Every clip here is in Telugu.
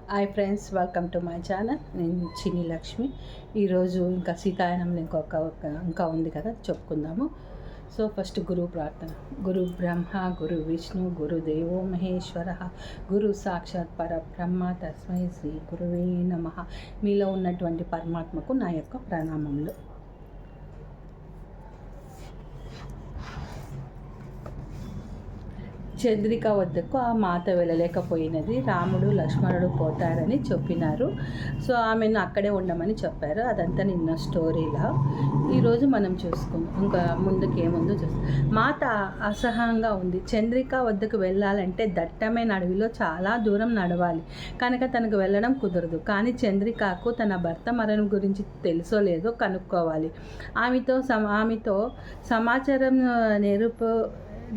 Hi friends, welcome to my channel. నేను చిన్ని లక్ష్మి. ఈరోజు ఇంకా సీతాయనంలో ఇంకా ఉంది కదా, చెప్పుకుందాము. సో ఫస్ట్ గురు ప్రార్థన. గురు బ్రహ్మ గురు విష్ణు గురు దేవో మహేశ్వర గురు సాక్షాత్ పరబ్రహ్మ తస్మై శ్రీ గురువే నమః. మీలో ఉన్నటువంటి పరమాత్మకు నా యొక్క ప్రణామములు. చంద్రిక వద్దకు ఆ మాత వెళ్ళలేకపోయినది. రాముడు లక్ష్మణుడు పోతారని చెప్పినారు. సో ఆమెను అక్కడే ఉండమని చెప్పారు. అదంతా నిన్న స్టోరీలా. ఈరోజు మనం చూసుకుందాం. ఇంకా ముందుకు ఏముందో చూస్తాం. మాత అసహ్యంగా ఉంది. చంద్రిక వద్దకు వెళ్ళాలంటే దట్టమైన అడవిలో చాలా దూరం నడవాలి కనుక తనకు వెళ్ళడం కుదరదు. కానీ చంద్రికకు తన భర్త మరణం గురించి తెలుసో లేదో కనుక్కోవాలి. ఆమెతో సమాచారం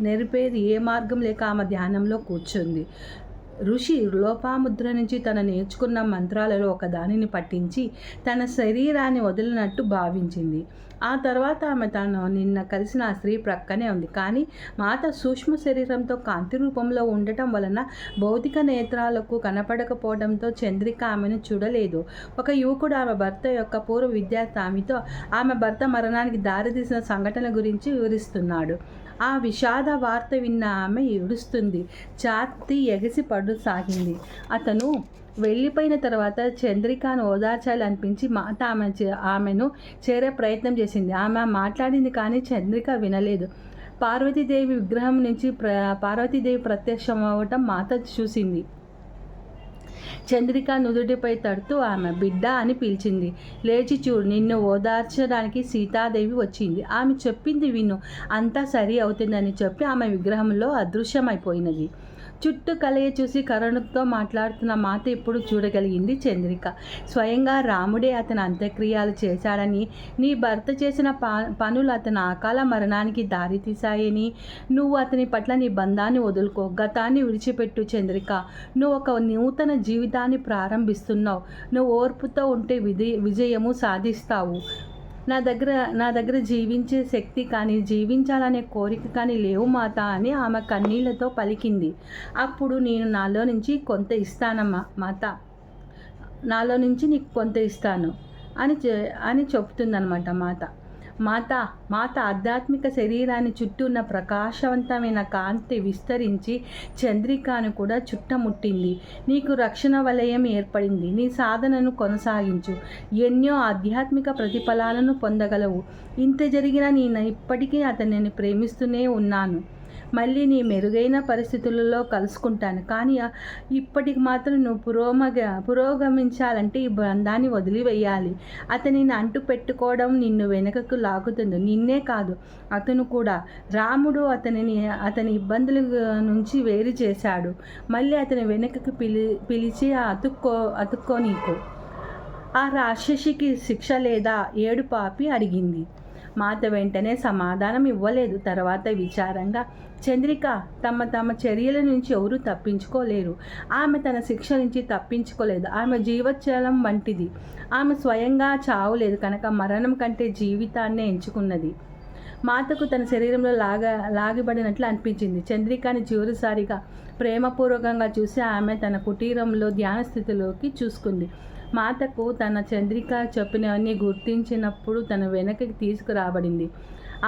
నెరిపేది ఏ మార్గం లేక ఆమె ధ్యానంలో కూర్చుంది. ఋషి లోపాముద్ర నుంచి తన నేర్చుకున్న మంత్రాలలో ఒక దానిని పట్టించి తన శరీరాన్ని వదిలినట్టు భావించింది. ఆ తర్వాత ఆమె తను నిన్న కలిసిన ఆ స్త్రీ ప్రక్కనే ఉంది. కానీ మాత సూక్ష్మ శరీరంతో కాంతి రూపంలో ఉండటం వలన భౌతిక నేత్రాలకు కనపడకపోవడంతో చంద్రిక ఆమెను చూడలేదు. ఒక యువకుడు ఆమె భర్త యొక్క పూర్వ విద్యార్థి ఆమె భర్త మరణానికి దారితీసిన సంఘటన గురించి వివరిస్తున్నాడు. ఆ విషాద వార్త విన్న ఆమె ఏడుస్తుంది. ఛాతీ ఎగసి పడసాగింది. అతను వెళ్ళిపోయిన తర్వాత చంద్రికను ఓదార్చాలనిపించి మాత ఆమెను చేరే ప్రయత్నం చేసింది. ఆమె మాట్లాడింది కానీ చంద్రిక వినలేదు. పార్వతీదేవి విగ్రహం నుంచి పార్వతీదేవి ప్రత్యక్షం అవ్వటం మాత చూసింది. చంద్రిక నుదుటిపై తడుతూ ఆమె బిడ్డ అని పిలిచింది. లేచి చూడు, నిన్ను ఓదార్చడానికి సీతాదేవి వచ్చింది. ఆమె చెప్పింది విను, అంతా సరి అవుతుందని చెప్పి ఆమె విగ్రహంలో అదృశ్యమైపోయినది. చుట్టూ కలయ చూసి కరుణతో మాట్లాడుతున్న మాత ఇప్పుడు చూడగలిగింది చంద్రిక. స్వయంగా రాముడే అతని అంత్యక్రియలు చేశాడని, నీ భర్త చేసిన పనులు అతని అకాల మరణానికి దారితీశాయని, నువ్వు అతని పట్ల నీ బంధాన్ని వదులుకో, గతాన్ని విడిచిపెట్టు చంద్రిక. నువ్వు ఒక నూతన జీవితాన్ని ప్రారంభిస్తున్నావు. నువ్వు ఓర్పుతో ఉంటే విజయము సాధిస్తావు. నా దగ్గర జీవించే శక్తి కానీ జీవించాలనే కోరిక కానీ లేవు మాత అని ఆమె కన్నీళ్లతో పలికింది. అప్పుడు నేను నాలో నుంచి కొంత ఇస్తానమ్మా మాత, నాలో నుంచి నీకు కొంత ఇస్తాను అని చెప్తుందనమాట మాత ఆధ్యాత్మిక శరీరాన్ని చుట్టూ ఉన్న ప్రకాశవంతమైన కాంతి విస్తరించి చంద్రికను కూడా చుట్టముట్టింది. నీకు రక్షణ వలయం ఏర్పడింది. నీ సాధనను కొనసాగించు. ఎన్నో ఆధ్యాత్మిక ప్రతిఫలాలను పొందగలవు. ఇంత జరిగినా నేను ఇప్పటికీ అతనిని ప్రేమిస్తూనే ఉన్నాను. మళ్ళీ నీ మెరుగైన పరిస్థితులలో కలుసుకుంటాను. కానీ ఇప్పటికి మాత్రం నువ్వు పురోగమించాలంటే ఈ బంధాన్ని వదిలివేయాలి. అతనిని అంటు పెట్టుకోవడం నిన్ను వెనుకకు లాగుతుంది. నిన్నే కాదు, అతను కూడా. రాముడు అతని ఇబ్బందుల నుంచి వేరు చేశాడు. మళ్ళీ అతని వెనుకకు పిలిచి అతుక్కో నీకు. ఆ రాక్షసికి శిక్ష లేదా? ఏడు పాపి అడిగింది. మాత వెంటనే సమాధానం ఇవ్వలేదు. తర్వాత విచారంగా, చంద్రిక, తమ చర్యల నుంచి ఎవరూ తప్పించుకోలేరు. ఆమె తన శిక్ష నుంచి తప్పించుకోలేదు. ఆమె జీవోత్సవం వంటిది. ఆమె స్వయంగా చావులేదు కనుక మరణం కంటే జీవితాన్నే ఎంచుకున్నది. మాతకు తన శరీరంలో లాగిబడినట్లు అనిపించింది. చంద్రికని చివరిసారిగా ప్రేమపూర్వకంగా చూసి ఆమె తన కుటీరంలో ధ్యాన స్థితిలోకి చూసుకుంది. మాతకు తన చంద్రిక చెప్పినవన్నీ గుర్తించినప్పుడు తన వెనక్కి తీసుకురాబడింది.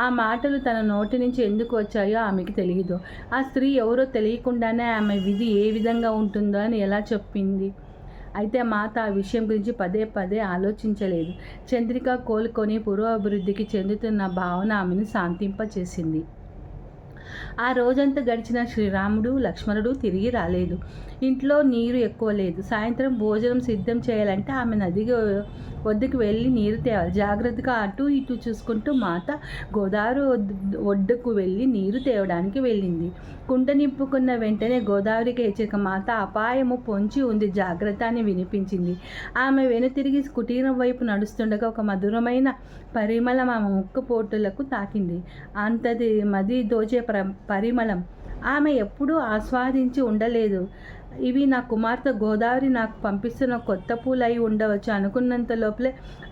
ఆ మాటలు తన నోటి నుంచి ఎందుకు వచ్చాయో ఆమెకి తెలియదు. ఆ స్త్రీ ఎవరో తెలియకుండానే ఆమె విధి ఏ విధంగా ఉంటుందో అని ఎలా చెప్పింది. అయితే మాత ఆ విషయం గురించి పదే పదే ఆలోచించలేదు. చంద్రిక కోలుకొని పురోభివృద్ధికి చెందుతున్న భావన ఆమెను శాంతింపచేసింది. ఆ రోజంతా గడిచిన శ్రీరాముడు లక్ష్మణుడు తిరిగి రాలేదు. ఇంట్లో నీరు ఎక్కువ లేదు. సాయంత్రం భోజనం సిద్ధం చేయాలంటే ఆమె నది ఒడ్డుకు వెళ్ళి నీరు తేవాలి. జాగ్రత్తగా అటు ఇటు చూసుకుంటూ మాత గోదావరి ఒడ్డుకు వెళ్ళి నీరు తేవడానికి వెళ్ళింది. కుండ నింపుకున్న వెంటనే గోదావరికి హెచ్చరిక, మాత అపాయము పొంచి ఉంది, జాగ్రత్త అని వినిపించింది. ఆమె వెనుతిరిగి కుటీరం వైపు నడుస్తుండగా ఒక మధురమైన పరిమళం ఆమె ముక్కు పోటులకు తాకింది. అంతది మది దోచే పరిమళం. ఆమె ఎప్పుడూ ఆస్వాదించి ఉండలేదు. ఇవి నా కుమార్తె గోదావరి నాకు పంపిస్తున్న కొత్త పూలు అయి ఉండవచ్చు అనుకున్నంత లోపలే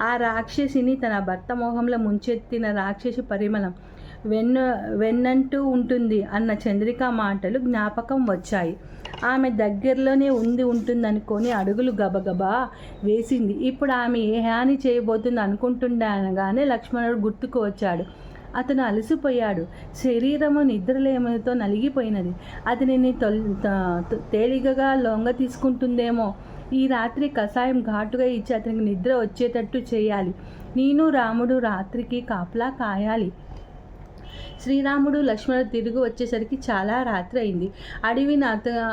ఆ రాక్షసిని తన భర్త మోహంలో ముంచెత్తిన రాక్షసి పరిమళం వెన్నంటూ ఉంటుంది అన్న చంద్రిక మాటలు జ్ఞాపకం వచ్చాయి. ఆమె దగ్గరలోనే ఉంటుందనుకొని అడుగులు గబగబా వేసింది. ఇప్పుడు ఆమె ఏ హాని చేయబోతుంది అనుకుంటుండగానే లక్ష్మణుడు గుర్తుకు వచ్చాడు. అతను అలసిపోయాడు. శరీరము నిద్రలేమితో నలిగిపోయినది. అతనిని తేలికగా లొంగ తీసుకుంటుందేమో. ఈ రాత్రి కషాయం ఘాటుగా ఇచ్చి అతనికి నిద్ర వచ్చేటట్టు చేయాలి. నేను రాముడు రాత్రికి కాపలా కాయాలి. శ్రీరాముడు లక్ష్మణుడు తిరిగి వచ్చేసరికి చాలా రాత్రి అయింది. అడవిని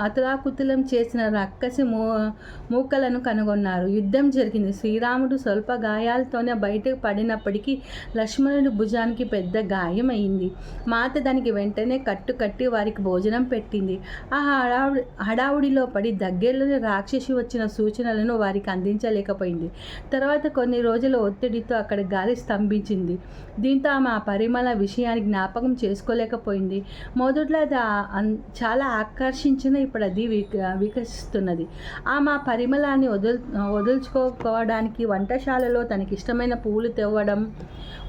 అతలాకుతలం చేసిన రక్కసి మూకలను కనుగొన్నారు. యుద్ధం జరిగింది. శ్రీరాముడు స్వల్ప గాయాలతోనే బయటకు పడినప్పటికీ లక్ష్మణుడి భుజానికి పెద్ద గాయం అయింది. మాత దానికి వెంటనే కట్టి వారికి భోజనం పెట్టింది. ఆ హడావుడిలో పడి దగ్గరలోనే రాక్షసి వచ్చిన సూచనలను వారికి అందించలేకపోయింది. తర్వాత కొన్ని రోజుల ఒత్తిడితో అక్కడ గాలి స్తంభించింది. దీంతో ఆమె ఆ పరిమళ విషయాన్ని జ్ఞాపకం చేసుకోలేకపోయింది. మొదట్లో అది చాలా ఆకర్షించిన ఇప్పుడు అది వికసిస్తున్నది. ఆమె ఆ పరిమళాన్ని వదులుచుకోవడానికి వంటశాలలో తనకిష్టమైన పువ్వులు తెవ్వడం,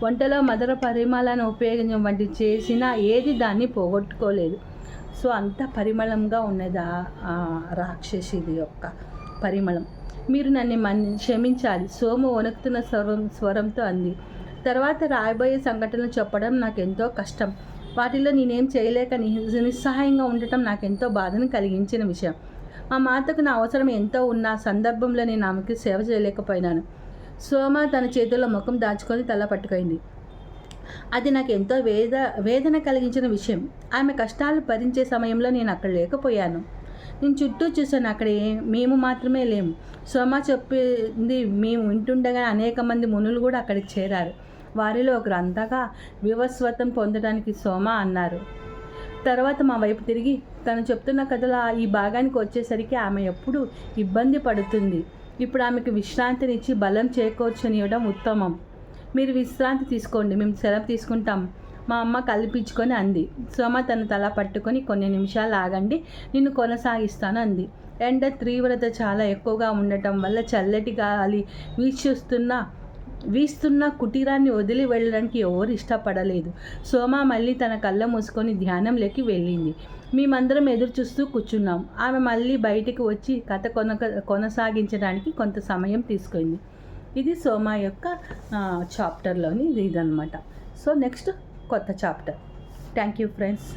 వంటలో మధుర పరిమళాన్ని ఉపయోగించడం వంటి చేసినా ఏది దాన్ని పోగొట్టుకోలేదు. సో అంత పరిమళంగా ఉన్నది ఆ రాక్షసిది యొక్క పరిమళం. మీరు నన్ను క్షమించాలి, సోము వణుకుతున్న స్వరంతో అంది. తర్వాత రాబోయే సంఘటనలు చెప్పడం నాకెంతో కష్టం. వాటిలో నేనేం చేయలేక నిస్సహాయంగా ఉండటం నాకెంతో బాధను కలిగించిన విషయం. మా మాతకు నా అవసరం ఎంతో ఉన్న సందర్భంలో నేను ఆమెకి సేవ చేయలేకపోయినాను. సోమ తన చేతుల్లో ముఖం దాచుకొని తల పట్టుకుంది. అది నాకు ఎంతో వేదన కలిగించిన విషయం. ఆమె కష్టాలు భరించే సమయంలో నేను అక్కడ లేకపోయాను. నేను చుట్టూ చూశాను. అక్కడ మేము మాత్రమే లేము. సోమ చెప్పింది మేము వింటుండగా అనేక మంది మునులు కూడా అక్కడికి చేరారు. వారిలో ఒకరు అంతగా వివస్వతం పొందడానికి సోమ అన్నారు. తర్వాత మా వైపు తిరిగి తను చెప్తున్న కథలో ఈ భాగానికి వచ్చేసరికి ఆమె ఎప్పుడు ఇబ్బంది పడుతుంది. ఇప్పుడు ఆమెకు విశ్రాంతినిచ్చి బలం చేకూర్చనివ్వడం ఉత్తమం. మీరు విశ్రాంతి తీసుకోండి, మేము సెలవు తీసుకుంటాం, మా అమ్మ కల్పించుకొని అంది. సోమ తన తల పట్టుకొని కొన్ని నిమిషాలు ఆగండి, నిన్ను కొనసాగిస్తాను అంది. ఎండ తీవ్రత చాలా ఎక్కువగా ఉండటం వల్ల చల్లటి గాలి వీస్తున్న కుటీరాన్ని వదిలి వెళ్ళడానికి ఎవరు ఇష్టపడలేదు. సోమ మళ్ళీ తన కళ్ళ మూసుకొని ధ్యానంలోకి వెళ్ళింది. మేమందరం ఎదురు చూస్తూ కూర్చున్నాం. ఆమె మళ్ళీ బయటికి వచ్చి కథ కొనసాగించడానికి కొంత సమయం తీసుకుంది. ఇది సోమ యొక్క చాప్టర్లోని ఇదన్నమాట. సో నెక్స్ట్ కొత్త చాప్టర్. Thank you friends.